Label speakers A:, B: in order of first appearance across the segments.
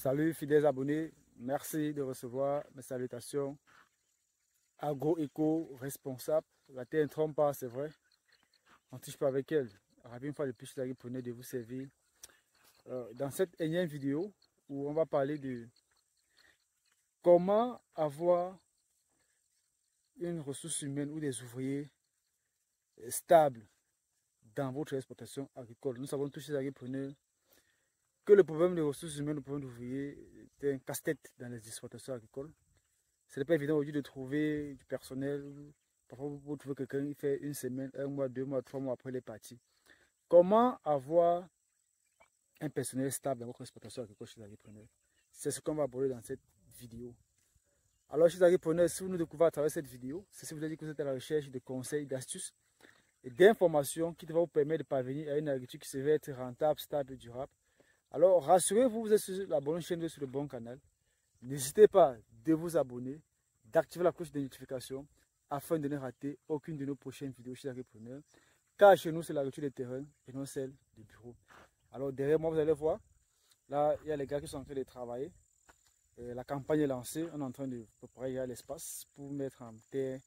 A: Salut fidèles abonnés, merci de recevoir mes salutations. Agro-éco responsable, la terre ne trompe pas, c'est vrai. On ne touche pas avec elle. Ravi une fois de plus, je suis preneur de vous servir. Dans cette énième vidéo, où on va parler de comment avoir une ressource humaine ou des ouvriers stables dans votre exploitation agricole. Nous savons tous, les agripreneurs, que le problème des ressources humaines, le problème d'ouvriers, est un casse-tête dans les exploitations agricoles. Ce n'est pas évident aujourd'hui de trouver du personnel. Parfois, vous trouvez quelqu'un qui fait une semaine, un mois, 2 mois, 3 mois après les parties. Comment avoir un personnel stable dans votre exploitation agricole chez les agripreneurs? C'est ce qu'on va aborder dans cette vidéo. Alors, chez les agripreneurs, si vous nous découvrez à travers cette vidéo, c'est si vous avez dit que vous êtes à la recherche de conseils, d'astuces et d'informations qui vont vous permettre de parvenir à une agriculture qui se veut être rentable, stable et durable. Alors, rassurez-vous, vous êtes sur la bonne chaîne, sur le bon canal. N'hésitez pas de vous abonner, d'activer la cloche de notification afin de ne rater aucune de nos prochaines vidéos chez l'Agripreneur. Car chez nous, c'est l'agriculture de terrain et non celle de bureau. Alors derrière moi, vous allez voir, là, il y a les gars qui sont en train de travailler. La campagne est lancée, on est en train de préparer l'espace pour mettre en terre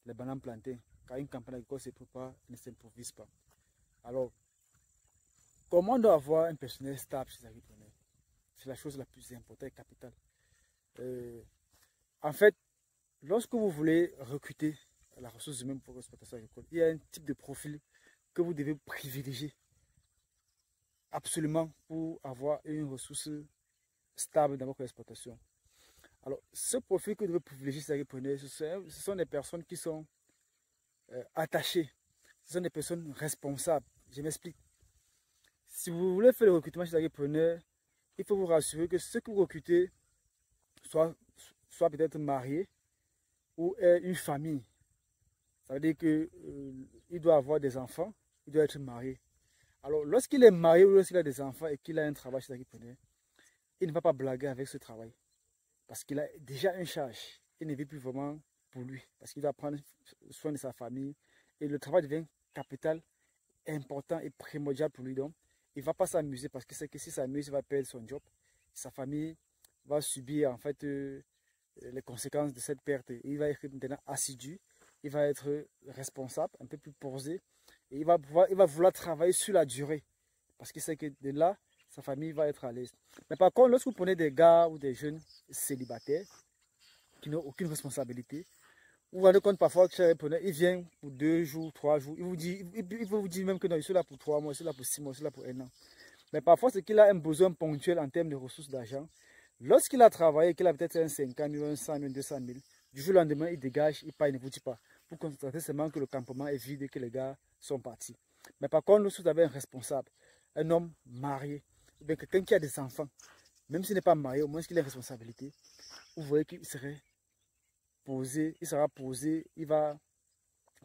A: les bananes plantées. Car une campagne agricole se prépare, ne s'improvise pas. Alors, comment on doit avoir un personnel stable chez les agripreneurs? C'est la chose la plus importante et capitale. En fait, lorsque vous voulez recruter la ressource humaine pour l'exploitation agricole, il y a un type de profil que vous devez privilégier absolument pour avoir une ressource stable dans votre exploitation. Alors, ce profil que vous devez privilégier, ce sont des personnes qui sont attachées, ce sont des personnes responsables. Je m'explique. Si vous voulez faire le recrutement chez les agripreneurs, il faut vous rassurer que ceux que vous recrutez soit peut-être marié ou une famille. Ça veut dire qu'il doit avoir des enfants, il doit être marié. Alors, lorsqu'il est marié ou lorsqu'il a des enfants et qu'il a un travail chez l'agriculteur, il ne va pas blaguer avec ce travail. Parce qu'il a déjà une charge. Il ne vit plus vraiment pour lui. Parce qu'il doit prendre soin de sa famille. Et le travail devient capital, important et primordial pour lui. Donc, il ne va pas s'amuser parce qu'il sait que si s'amuse, il va perdre son job. Sa famille va subir en fait les conséquences de cette perte. Il va être maintenant assidu, il va être responsable, un peu plus posé, et il va vouloir travailler sur la durée, parce qu'il sait que de là, sa famille va être à l'aise. Mais par contre, lorsque vous prenez des gars ou des jeunes célibataires, qui n'ont aucune responsabilité, vous vous rendez compte parfois que il vient pour 2 jours, 3 jours, il vous dit même que non, il est là pour 3 mois, il est là pour 6 mois, il est là pour 1 an. Mais parfois, c'est qu'il a un besoin ponctuel en termes de ressources d'argent. Lorsqu'il a travaillé, qu'il a peut-être un 50 000, un 100 000, 200 000, du jour au lendemain, il dégage, il part, il ne vous dit pas. Pour constater seulement que le campement est vide et que les gars sont partis. Mais par contre, lorsque vous avez un responsable, un homme marié, ou bien quelqu'un qui a des enfants, même s'il n'est pas marié, au moins qu'il a une responsabilité, vous voyez qu'il serait posé, il va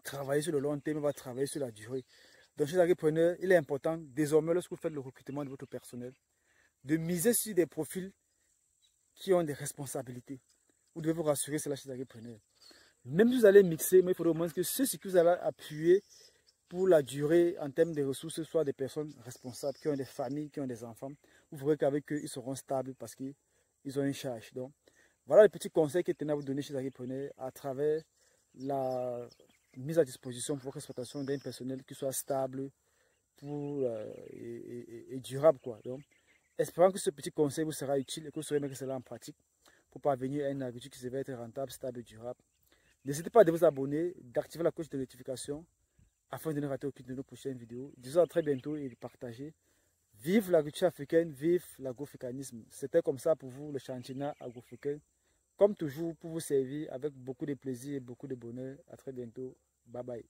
A: travailler sur le long terme, il va travailler sur la durée. Donc, chez les agripreneurs, il est important, désormais, lorsque vous faites le recrutement de votre personnel, de miser sur des profils qui ont des responsabilités. Vous devez vous rassurer, c'est là chez les agripreneurs. Même si vous allez mixer, mais il faudrait au moins que ceux qui vous allez appuyer pour la durée en termes de ressources soient des personnes responsables, qui ont des familles, qui ont des enfants. Vous verrez qu'avec eux, ils seront stables parce qu'ils ont une charge. Donc, voilà les petits conseils que je tenais à vous donner chez les agripreneurs à travers la mise à disposition pour votre exploitation d'un personnel qui soit stable et durable, quoi. Donc, espérant que ce petit conseil vous sera utile et que vous saurez mettre cela en pratique pour parvenir à une agriculture qui se va être rentable, stable et durable. N'hésitez pas à vous abonner, d'activer la cloche de notification afin de ne rater aucune de nos prochaines vidéos. Disons à très bientôt et de partager. Vive l'agriculture africaine, vive l'agroafricanisme. C'était comme ça pour vous, le Chantina agroafricain. Comme toujours, pour vous servir avec beaucoup de plaisir et beaucoup de bonheur. À très bientôt. Bye bye.